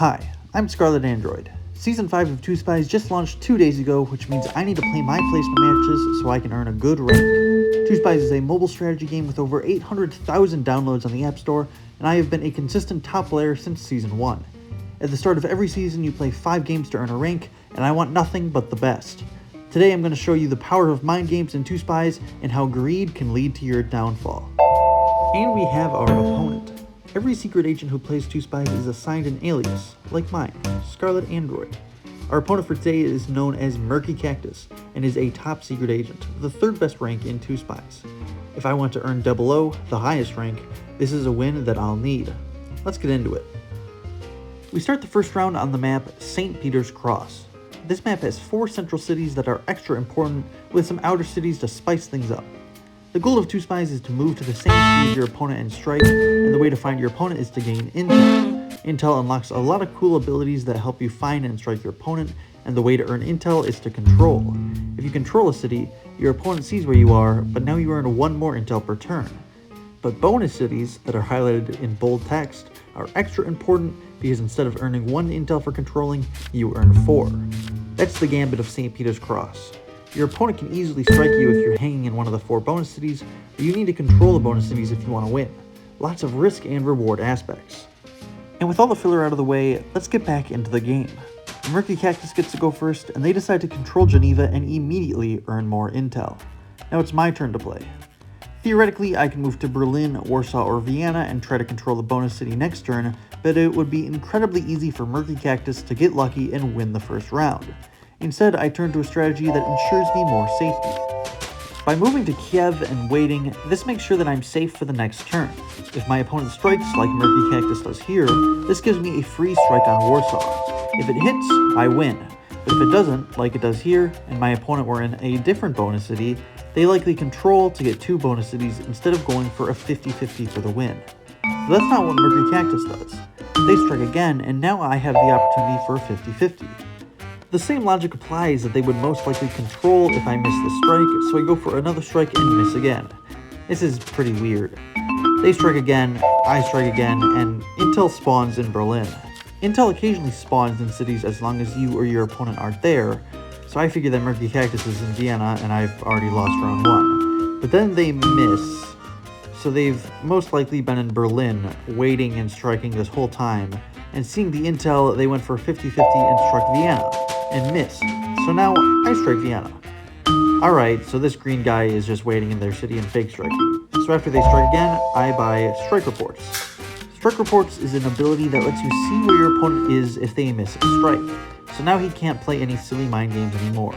Hi, I'm Scarlet Android. Season 5 of 2 Spies just launched 2 days ago, which means I need to play my placement matches so I can earn a good rank. 2 Spies is a mobile strategy game with over 800,000 downloads on the App Store, and I have been a consistent top player since Season 1. At the start of every season, you play 5 games to earn a rank, and I want nothing but the best. Today I'm going to show you the power of mind games in 2 Spies and how greed can lead to your downfall. And we have our opponent. Every secret agent who plays 2 Spies is assigned an alias, like mine, Scarlet Android. Our opponent for today is known as Murky Cactus, and is a top secret agent, the 3rd best rank in 2 Spies. If I want to earn 00, the highest rank, this is a win that I'll need. Let's get into it. We start the first round on the map St. Peter's Cross. This map has 4 central cities that are extra important, with some outer cities to spice things up. The goal of 2 Spies is to move to the same speed as your opponent and strike, and the way to find your opponent is to gain intel. Intel unlocks a lot of cool abilities that help you find and strike your opponent, and the way to earn intel is to control. If you control a city, your opponent sees where you are, but now you earn 1 more intel per turn. But bonus cities, that are highlighted in bold text, are extra important because instead of earning 1 intel for controlling, you earn 4. That's the gambit of St. Peter's Cross. Your opponent can easily strike you if you're hanging in one of the 4 bonus cities, but you need to control the bonus cities if you want to win. Lots of risk and reward aspects. And with all the filler out of the way, let's get back into the game. Murky Cactus gets to go first, and they decide to control Geneva and immediately earn more intel. Now it's my turn to play. Theoretically, I can move to Berlin, Warsaw, or Vienna and try to control the bonus city next turn, but it would be incredibly easy for Murky Cactus to get lucky and win the first round. Instead, I turn to a strategy that ensures me more safety. By moving to Kiev and waiting, this makes sure that I'm safe for the next turn. If my opponent strikes like Murky Cactus does here, this gives me a free strike on Warsaw. If it hits, I win. But if it doesn't, like it does here, and my opponent were in a different bonus city, they likely control to get 2 bonus cities instead of going for a 50-50 for the win. So that's not what Murky Cactus does. They strike again, and now I have the opportunity for a 50-50. The same logic applies that they would most likely control if I miss the strike, so I go for another strike and miss again. This is pretty weird. They strike again, I strike again, and intel spawns in Berlin. Intel occasionally spawns in cities as long as you or your opponent aren't there, so I figure that Murky Cactus is in Vienna and I've already lost round 1. But then they miss, so they've most likely been in Berlin, waiting and striking this whole time, and seeing the intel, they went for 50-50 and struck Vienna, and missed. So now I strike Vienna. Alright, so this green guy is just waiting in their city and fake striking. So after they strike again, I buy Strike Reports. Strike Reports is an ability that lets you see where your opponent is if they miss a strike. So now he can't play any silly mind games anymore.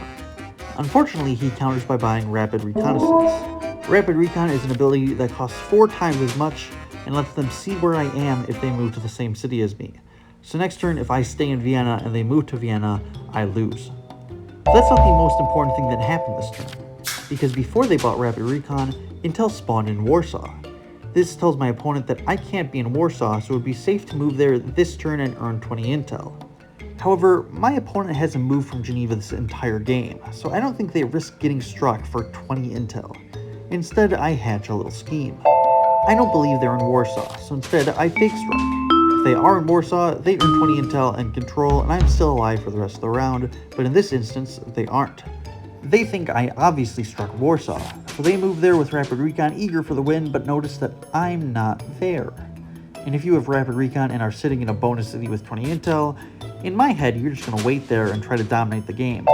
Unfortunately, he counters by buying Rapid Reconnaissance. Rapid Recon is an ability that costs 4 times as much and lets them see where I am if they move to the same city as me. So next turn, if I stay in Vienna and they move to Vienna, I lose. But that's not the most important thing that happened this turn, because before they bought Rapid Recon, Intel spawned in Warsaw. This tells my opponent that I can't be in Warsaw, so it would be safe to move there this turn and earn 20 intel. However, my opponent hasn't moved from Geneva this entire game, so I don't think they risk getting struck for 20 intel. Instead, I hatch a little scheme. I don't believe they're in Warsaw, so instead I fake strike. If they are in Warsaw, they earn 20 intel and control, and I'm still alive for the rest of the round, but in this instance, they aren't. They think I obviously struck Warsaw, so they move there with Rapid Recon eager for the win, but notice that I'm not there. And if you have Rapid Recon and are sitting in a bonus city with 20 intel, in my head you're just going to wait there and try to dominate the game.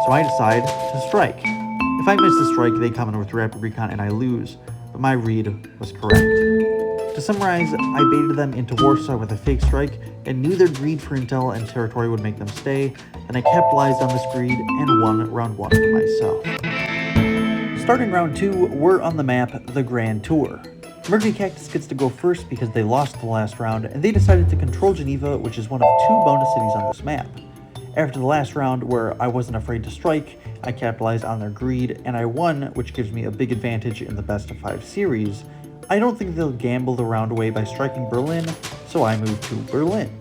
So I decide to strike. If I miss the strike, they come in with Rapid Recon and I lose, but my read was correct. To summarize, I baited them into Warsaw with a fake strike and knew their greed for intel and territory would make them stay, and I capitalized on this greed and won round 1 for myself. Starting round 2, we're on the map The Grand Tour. Murky Cactus gets to go first because they lost the last round, and they decided to control Geneva, which is one of 2 bonus cities on this map. After the last round, where I wasn't afraid to strike, I capitalized on their greed, and I won, which gives me a big advantage in the best of 5 series. I don't think they'll gamble the round away by striking Berlin, so I move to Berlin.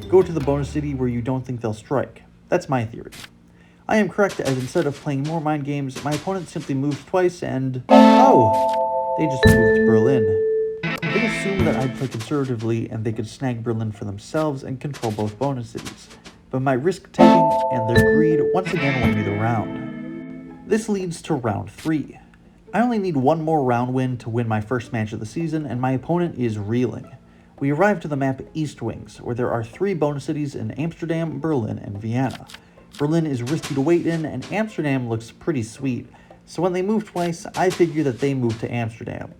Go to the bonus city where you don't think they'll strike. That's my theory. I am correct, as instead of playing more mind games, my opponent simply moves twice and... oh! They just moved to Berlin. The biggest assumed that I'd play conservatively and they could snag Berlin for themselves and control both bonus cities, but my risk-taking and their greed once again won me the round. This leads to round 3. I only need one more round win to win my first match of the season, and my opponent is reeling. We arrive to the map East Wings, where there are 3 bonus cities in Amsterdam, Berlin, and Vienna. Berlin is risky to wait in, and Amsterdam looks pretty sweet, so when they move twice, I figure that they move to Amsterdam.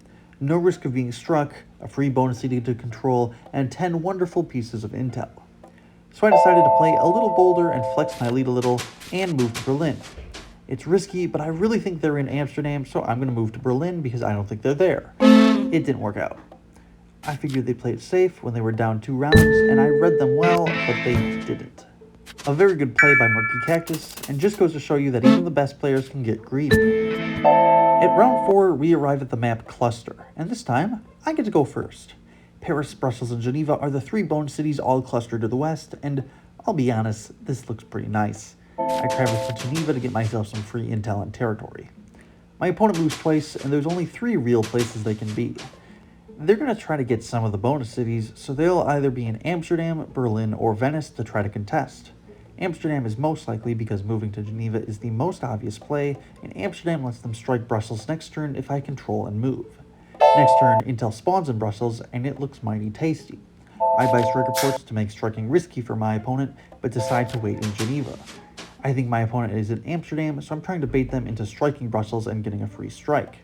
No risk of being struck, a free bonus city to control, and 10 wonderful pieces of intel. So I decided to play a little bolder and flex my lead a little, and move to Berlin. It's risky, but I really think they're in Amsterdam, so I'm going to move to Berlin because I don't think they're there. It didn't work out. I figured they played safe when they were down 2 rounds, and I read them well, but they didn't. A very good play by Murky Cactus, and just goes to show you that even the best players can get greedy. At round 4, we arrive at the map Cluster, and this time, I get to go first. Paris, Brussels, and Geneva are the 3 bonus cities all clustered to the west, and I'll be honest, this looks pretty nice. I travel to Geneva to get myself some free intel and territory. My opponent moves twice, and there's only 3 real places they can be. They're going to try to get some of the bonus cities, so they'll either be in Amsterdam, Berlin, or Venice to try to contest. Amsterdam is most likely because moving to Geneva is the most obvious play, and Amsterdam lets them strike Brussels next turn if I control and move. Next turn, intel spawns in Brussels, and it looks mighty tasty. I buy strike reports to make striking risky for my opponent, but decide to wait in Geneva. I think my opponent is in Amsterdam, so I'm trying to bait them into striking Brussels and getting a free strike.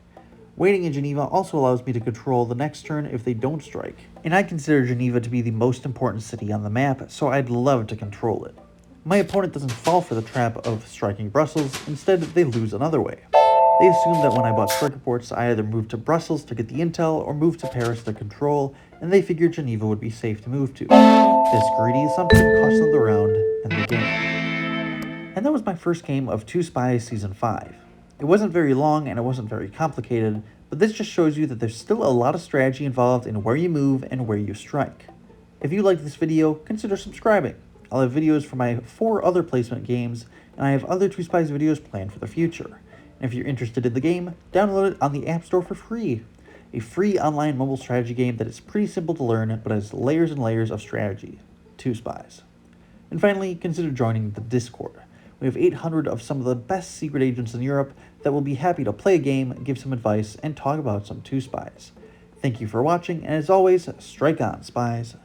Waiting in Geneva also allows me to control the next turn if they don't strike, and I consider Geneva to be the most important city on the map, so I'd love to control it. My opponent doesn't fall for the trap of striking Brussels, instead they lose another way. They assumed that when I bought strike reports, I either moved to Brussels to get the intel or moved to Paris to control, and they figured Geneva would be safe to move to. This greedy assumption cost them the round and the game. And that was my first game of 2 Spies Season 5. It wasn't very long and it wasn't very complicated, but this just shows you that there's still a lot of strategy involved in where you move and where you strike. If you liked this video, consider subscribing. I'll have videos for my 4 other placement games, and I have other 2 Spies videos planned for the future. And if you're interested in the game, download it on the App Store for free. A free online mobile strategy game that is pretty simple to learn, but has layers and layers of strategy. 2 Spies. And finally, consider joining the Discord. We have 800 of some of the best secret agents in Europe that will be happy to play a game, give some advice, and talk about some 2 Spies. Thank you for watching, and as always, strike on, Spies.